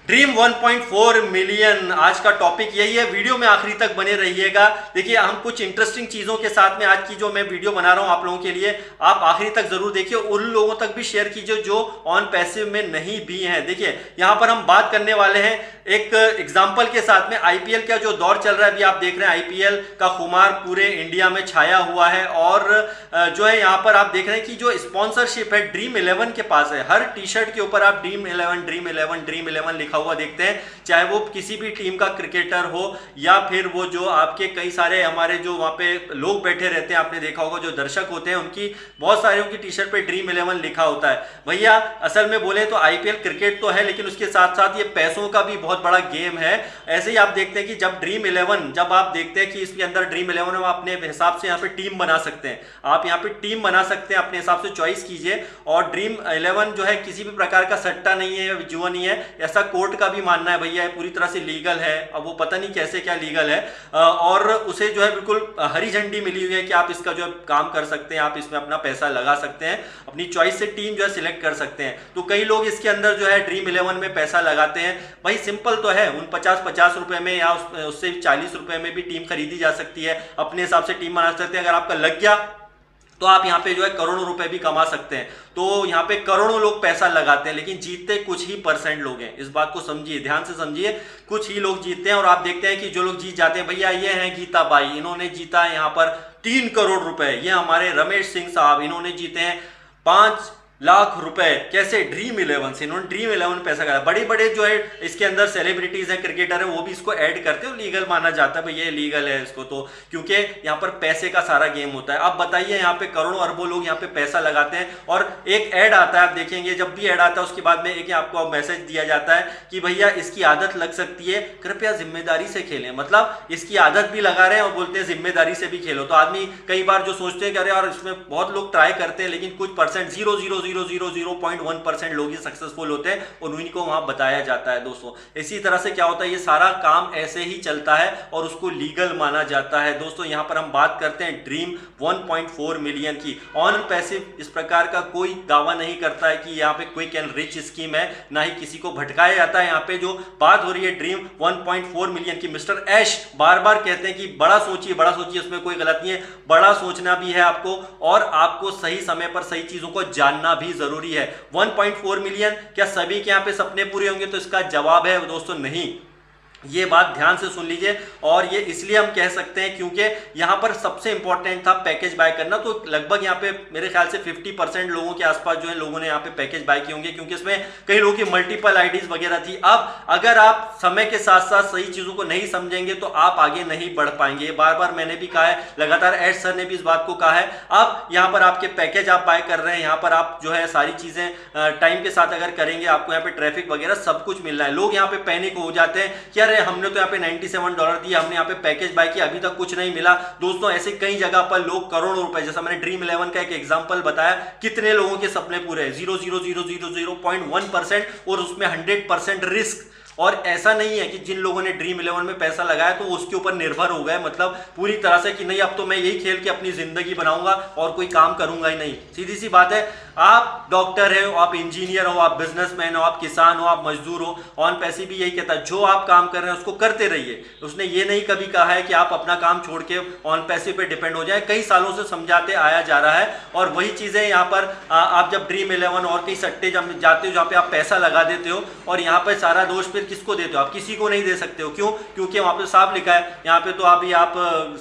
Dream 1.4 million आज का topic यही है। वीडियो में आखिरी तक बने रहिएगा। देखिए हम कुछ इंटरेस्टिंग चीज़ों के साथ में आज की जो मैं वीडियो बना रहा हूं आप लोगों के लिए, आप आखिरी तक जरूर देखिए, उन लोगों तक भी शेयर कीजिए जो ऑन पैसिव में नहीं भी हैं। देखिए यहां पर हम बात करने वाले हैं एक एग्जाम्पल के साथ में। आईपीएल का जो दौर चल रहा है, अभी आप देख रहे हैं आईपीएल का खुमार पूरे इंडिया में छाया हुआ है और जो है यहाँ पर आप देख रहे हैं कि जो स्पॉन्सरशिप है ड्रीम 11 के पास है। हर टी शर्ट के ऊपर आप ड्रीम 11 ड्रीम 11 ड्रीम 11 लिखा हुआ देखते हैं, चाहे वो किसी भी टीम का क्रिकेटर हो या फिर वो जो आपके कई सारे हमारे जो वहाँ पे लोग बैठे रहते हैं, आपने देखा होगा जो दर्शक होते हैं उनकी बहुत सारे की टी शर्ट पे ड्रीम 11 लिखा होता है। भैया असल में बोले तो आईपीएल क्रिकेट तो है, लेकिन उसके साथ साथ ये पैसों का भी बहुत बड़ा गेम है। ऐसे ही आप देखते हैं कि जब ड्रीम 11 जब आप देखते हैं कि इसके अंदर ड्रीम 11 में आप अपने हिसाब से यहाँ पे टीम बना सकते हैं, आप यहाँ पे टीम बना सकते हैं, अपने हिसाब से चॉइस कीजिए। और ड्रीम 11 जो है किसी भी प्रकार का सट्टा नहीं है या जुआ नहीं है, ऐसा कोर्ट का भी मानना है भैया, पूरी तरह से लीगल है। अब वो पता नहीं कैसे क्या लीगल है, और उसे जो है बिल्कुल हरी झंडी मिली हुई है कि आप इसका जो है काम कर सकते हैं, आप इसमें अपना पैसा लगा सकते हैं, अपनी चॉइस से टीम जो है सिलेक्ट कर सकते हैं। तो कई लोग इसके अंदर जो है ड्रीम 11 में पैसा लगाते हैं। भाई सिंपल तो है, उन 50-50 रुपए में या उससे 40 रुपए में भी टीम खरीदी जा सकती है, अपने हिसाब से टीम बना सकते हैं। अगर आपका लग गया तो आप यहाँ पे जो है करोड़ों रुपए भी कमा सकते हैं। तो यहाँ पे करोड़ों लोग पैसा लगाते हैं, लेकिन जीतते कुछ ही % लोग हैं। इस बात को समझिए, ध्यान से समझिए, कुछ ही लोग जीतते हैं। और आप देखते हैं कि जो लोग जीत जाते हैं, भैया ये हैं गीता बाई, इन्होंने जीता है यहाँ पर 3 करोड़ रुपए। ये हमारे रमेश सिंह साहब, इन्होंने जीते हैं 5 लाख रुपए। कैसे? ड्रीम 11 से। इन्होंने ड्रीम 11 पैसा करा। बड़े बड़े जो है इसके अंदर सेलिब्रिटीज हैं, क्रिकेटर हैं, वो भी इसको ऐड करते हैं, लीगल माना जाता है। भाई ये लीगल है इसको, तो क्योंकि यहाँ पर पैसे का सारा गेम होता है। अब बताइए यहाँ पे करोड़ों अरबों लोग यहाँ पे पैसा लगाते हैं और एक ऐड आता है, आप देखेंगे जब भी ऐड आता है उसके बाद में एक आपको मैसेज दिया जाता है कि भैया इसकी आदत लग सकती है, कृपया जिम्मेदारी से खेलें। मतलब इसकी आदत भी लगा रहे हैं और बोलते हैं जिम्मेदारी से भी खेलो। तो आदमी कई बार जो सोचते हैं कि अरे यार इसमें बहुत लोग ट्राई करते हैं, लेकिन कुछ % 0.1% लोग ही सक्सेसफुल होते हैं और उन्हीं को वहां बताया जाता है। दोस्तों इसी तरह से क्या होता है, ये सारा काम ऐसे ही चलता है और उसको लीगल माना जाता है। दोस्तों यहां पर हम बात करते हैं ड्रीम 1.4 मिलियन की। ऑन पैसिव इस प्रकार का कोई दावा नहीं करता है कि यहाँ पे क्विक एंड रिच स्कीम है, ना ही किसी को भटकाया जाता है। यहाँ पे जो बात हो रही है ड्रीम 1.4 मिलियन की, मिस्टर ऐश बार बार कहते हैं कि बड़ा सोचिए, बड़ा सोचिए, उसमें कोई गलत नहीं है, बड़ा सोचना भी है आपको और आपको सही समय पर सही चीजों को जानना भी जरूरी है। 1.4 मिलियन क्या सभी के यहां पे सपने पूरे होंगे? तो इसका जवाब है दोस्तों नहीं। ये बात ध्यान से सुन लीजिए, और ये इसलिए हम कह सकते हैं क्योंकि यहां पर सबसे इंपॉर्टेंट था पैकेज बाय करना। तो लगभग यहां पे मेरे ख्याल से 50% लोगों के आसपास जो है लोगों ने यहां पे पैकेज बाय किए होंगे, क्योंकि इसमें कई लोगों की मल्टीपल आईडीज वगैरह थी। अब अगर आप समय के साथ साथ सही चीजों को नहीं समझेंगे तो आप आगे नहीं बढ़ पाएंगे। बार बार मैंने भी कहा है, लगातार एड सर ने भी इस बात को कहा है। अब यहां पर आपके पैकेज आप बाय कर रहे हैं, यहां पर आप जो है सारी चीजें टाइम के साथ अगर करेंगे, आपको यहाँ पे ट्रैफिक वगैरह सब कुछ मिल रहा है। लोग यहाँ पे पैनिक हो जाते हैं कि अरे हमने तो यहाँ पे $97 दिया, हमने यहाँ पे पैकेज बाय किया, अभी तक कुछ नहीं मिला। दोस्तों ऐसे कई जगह पर लोग करोड़ों रुपए, जैसा मैंने ड्रीम 11 का एक एग्जांपल बताया, कितने लोगों के सपने पूरे हैं? 0.00001% और उसमें 100% रिस्क। और ऐसा नहीं है कि जिन लोगों ने ड्रीम 11 में पैसा लगाया तो उसके ऊपर निर्भर हो गए, मतलब पूरी तरह से कि नहीं अब तो मैं यही खेल के अपनी जिंदगी बनाऊंगा और कोई काम करूंगा ही नहीं। सीधी सी बात है, आप डॉक्टर है, आप इंजीनियर हो, आप बिजनेसमैन हो, आप किसान हो, आप मजदूर हो, ऑन पैसिव भी यही कहता है जो आप काम कर रहे हैं उसको करते रहिए। उसने ये नहीं कभी कहा है कि आप अपना काम छोड़ के ऑन पैसिव पे डिपेंड हो जाए। कई सालों से समझाते आया जा रहा है और वही चीजें यहाँ पर आप जब ड्रीम 11 और कई सट्टे जब जाते हो जहाँ पे आप पैसा लगा देते हो और यहाँ पर सारा दोष फिर किसको देते हो? आप किसी को नहीं दे सकते हो। क्यों? क्योंकि वहां पे साफ लिखा है, यहाँ पे तो अभी आप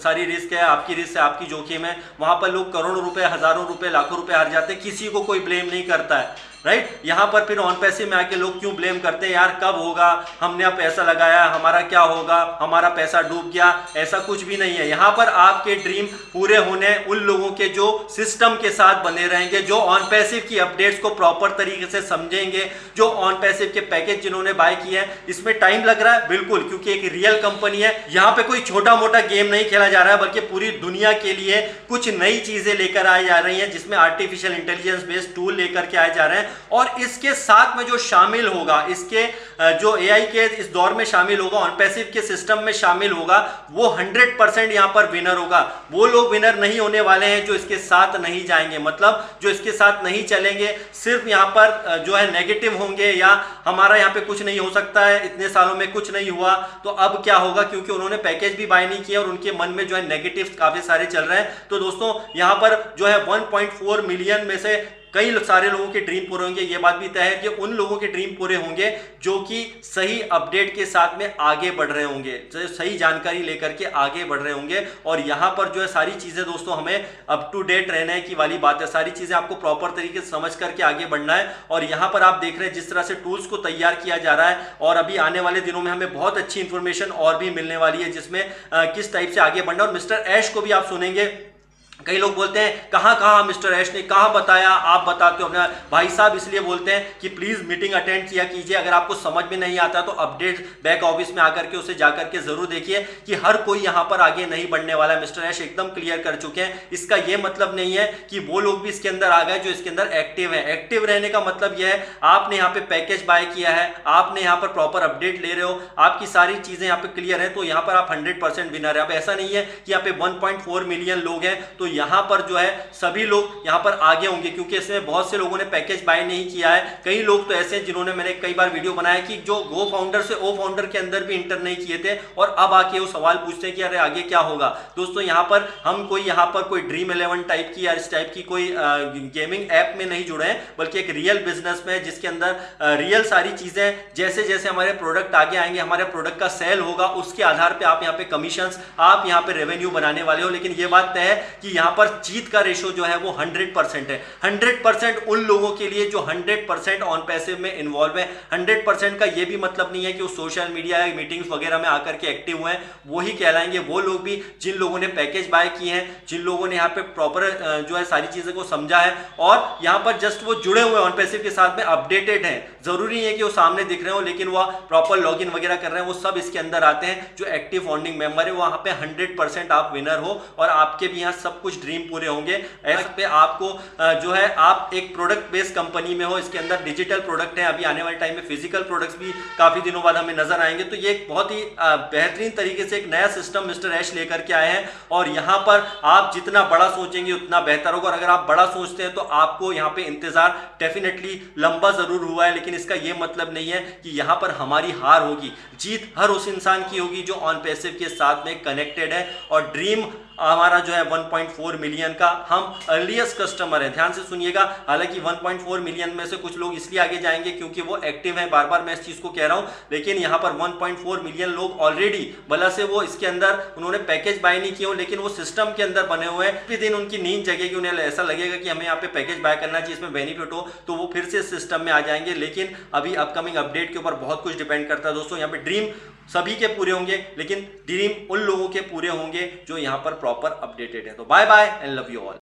सारी रिस्क है, आपकी रिस्क है, आपकी जोखिम है। वहां पर लोग करोड़ों रुपए, हजारों रुपए, लाखों रुपए हार जाते हैं, किसी को कोई ब्लेम नहीं करता है, राइट। यहां पर फिर ऑन पैसिव में आके लोग क्यों ब्लेम करते हैं, यार कब होगा, हमने पैसा लगाया, हमारा क्या होगा, हमारा पैसा डूब गया। ऐसा कुछ भी नहीं है। यहां पर आपके ड्रीम पूरे होने उन लोगों के जो सिस्टम के साथ बने रहेंगे, जो ऑन पैसिव की अपडेट्स को प्रॉपर तरीके से समझेंगे, जो ऑन पैसिव के पैकेज जिन्होंने बाय किए हैं। इसमें टाइम लग रहा है बिल्कुल, क्योंकि एक रियल कंपनी है। यहां पे कोई छोटा मोटा गेम नहीं खेला जा रहा है, बल्कि पूरी दुनिया के लिए कुछ नई चीजें लेकर आई जा रही हैं, जिसमें आर्टिफिशियल इंटेलिजेंस बेस्ड टूल लेकर के आए जा रहे हैं और इसके साथ में जो शामिल होगा, इसके जो एआई के इस दौर में शामिल होगा, ऑन पैसिव के सिस्टम में शामिल होगा, वो 100% यहां पर विनर होगा। वो लोग विनर नहीं होने वाले हैं जो इसके साथ नहीं जाएंगे, मतलब जो इसके साथ नहीं चलेंगे, सिर्फ यहां पर जो है नेगेटिव होंगे या हमारा यहां पे कुछ नहीं हो सकता है, इतने सालों में कुछ नहीं हुआ। तो अब क्या होगा, क्योंकि उन्होंने पैकेज भी बाय नहीं किया और उनके मन में जो है नेगेटिव काफी सारे चल रहे हैं। तो दोस्तों यहां पर जो है 1.4 मिलियन में से कई सारे लोगों के ड्रीम पूरे होंगे। ये बात भी तय है कि उन लोगों के ड्रीम पूरे होंगे जो कि सही अपडेट के साथ में आगे बढ़ रहे होंगे, सही जानकारी लेकर के आगे बढ़ रहे होंगे। और यहां पर जो है सारी चीजें दोस्तों हमें अप टू डेट रहने की वाली बात है, सारी चीजें आपको प्रॉपर तरीके से समझ करके आगे बढ़ना है। और यहां पर आप देख रहे हैं जिस तरह से टूल्स को तैयार किया जा रहा है, और अभी आने वाले दिनों में हमें बहुत अच्छी इंफॉर्मेशन और भी मिलने वाली है जिसमें किस टाइप से आगे बढ़ना। और मिस्टर ऐश को भी आप सुनेंगे। कई लोग बोलते हैं कहाँ मिस्टर ऐश ने कहाँ बताया, आप बताते हो अपना। भाई साहब इसलिए बोलते हैं कि प्लीज मीटिंग अटेंड किया कीजिए, अगर आपको समझ में नहीं आता तो अपडेट बैक ऑफिस में आकर के उसे जाकर के जरूर देखिए कि हर कोई यहाँ पर आगे नहीं बढ़ने वाला है। मिस्टर ऐश एकदम क्लियर कर चुके हैं। इसका यह मतलब नहीं है कि वो लोग भी इसके अंदर आ गए जो इसके अंदर एक्टिव है। एक्टिव रहने का मतलब यह है आपने यहाँ पे पैकेज बाय किया है, आपने यहाँ पर प्रॉपर अपडेट ले रहे हो, आपकी सारी चीजें यहाँ पे क्लियर है, तो यहाँ पर आप 100% विनर है। अब ऐसा नहीं है कि यहाँ पे 1.4 मिलियन लोग हैं तो यहां पर जो है सभी लोग यहां पर आगे होंगे, क्योंकि इसमें बहुत से लोगों ने पैकेज बाय नहीं किया है। कई लोग तो ऐसे हैं जिन्होंने, मैंने कई बार वीडियो बनाया कि जो गो फाउंडर से ओ फाउंडर के अंदर भी इंटर नहीं किए थे और अब आके वो सवाल पूछते हैं कि अरे आगे क्या होगा। दोस्तों यहां पर हम यहां पर कोई ड्रीम 11 टाइप की या इस टाइप की कोई गेमिंग ऐप में नहीं जुड़े हैं, बल्कि एक रियल बिजनेस में जिसके अंदर रियल सारी चीजें, जैसे जैसे हमारे प्रोडक्ट आगे आएंगे, हमारे प्रोडक्ट का सेल होगा, उसके आधार पर आप यहाँ पे कमीशन, आप यहाँ पे रेवेन्यू बनाने वाले हो। लेकिन यह बात तय है कि यहाँ पर जीत का रेशो जो है वो 100% है। 100% उन लोगों के लिए जो 100% ऑन पैसिव में इन्वॉल्व है। 100% का ये भी मतलब नहीं है कि वो सोशल मीडिया या मीटिंग्स वगैरह में आकर के एक्टिव हुए हैं, वही कहलाएंगे वो लोग भी जिन लोगों ने पैकेज बाय किए हैं, जिन लोगों ने यहाँ पे प्रॉपर जो है सारी चीजें को समझा है और यहाँ पर जस्ट वो जुड़े हुए ऑन पैसिव के साथ में अपडेटेड हैं। जरूरी नहीं है कि वो सामने दिख रहे हो, लेकिन वो प्रॉपर लॉगिन वगैरह कर रहे हैं, वो सब इसके अंदर आते हैं। जो एक्टिव फाउंडिंग मेंबर है वहां पे 100% आप विनर हो और आपके भी यहाँ सब कुछ ड्रीम पूरे होंगे। ऐसे पे आपको जो है आप एक प्रोडक्ट बेस्ड कंपनी में हो, इसके अंदर डिजिटल प्रोडक्ट है, अभी आने वाले टाइम में फिजिकल प्रोडक्ट्स भी काफी दिनों बाद हमें नजर आएंगे। तो ये एक बहुत ही बेहतरीन तरीके से एक नया सिस्टम मिस्टर ऐश लेकर के आए हैं और यहाँ पर आप जितना बड़ा सोचेंगे उतना बेहतर होगा। और अगर आप बड़ा सोचते हैं तो आपको यहाँ पे इंतजार डेफिनेटली लंबा जरूर हुआ है, लेकिन इसका यह मतलब नहीं है कि यहाँ पर हमारी हार होगी। जीत हर उस इंसान की होगी जो ऑन पैसिव के साथ में कनेक्टेड है। और ड्रीम हमारा जो है 1.4 मिलियन का, हम अर्लीस्ट कस्टमर है, ध्यान से सुनिएगा। हालांकि 1.4 मिलियन में से कुछ लोग इसलिए आगे जाएंगे क्योंकि वो एक्टिव हैं, बार बार मैं इस चीज को कह रहा हूं, लेकिन यहां पर 1.4 मिलियन लोग ऑलरेडी भला से वो इसके अंदर उन्होंने पैकेज बाय नहीं किया हो, लेकिन वो सिस्टम के अंदर बने हुए हैं। भी दिन उनकी नींद जगेगी, उन्हें ऐसा लगेगा कि हमें यहाँ पे पैकेज बाय करना चाहिए, इसमें बेनिफिट हो, तो वो फिर से सिस्टम में आ जाएंगे। लेकिन अभी अपकमिंग अपडेट के ऊपर बहुत कुछ डिपेंड करता है दोस्तों। यहाँ पे ड्रीम सभी के पूरे होंगे, लेकिन ड्रीम उन लोगों के पूरे होंगे जो यहाँ पर प्रॉपर अपडेटेड है। तो bye bye and love you all.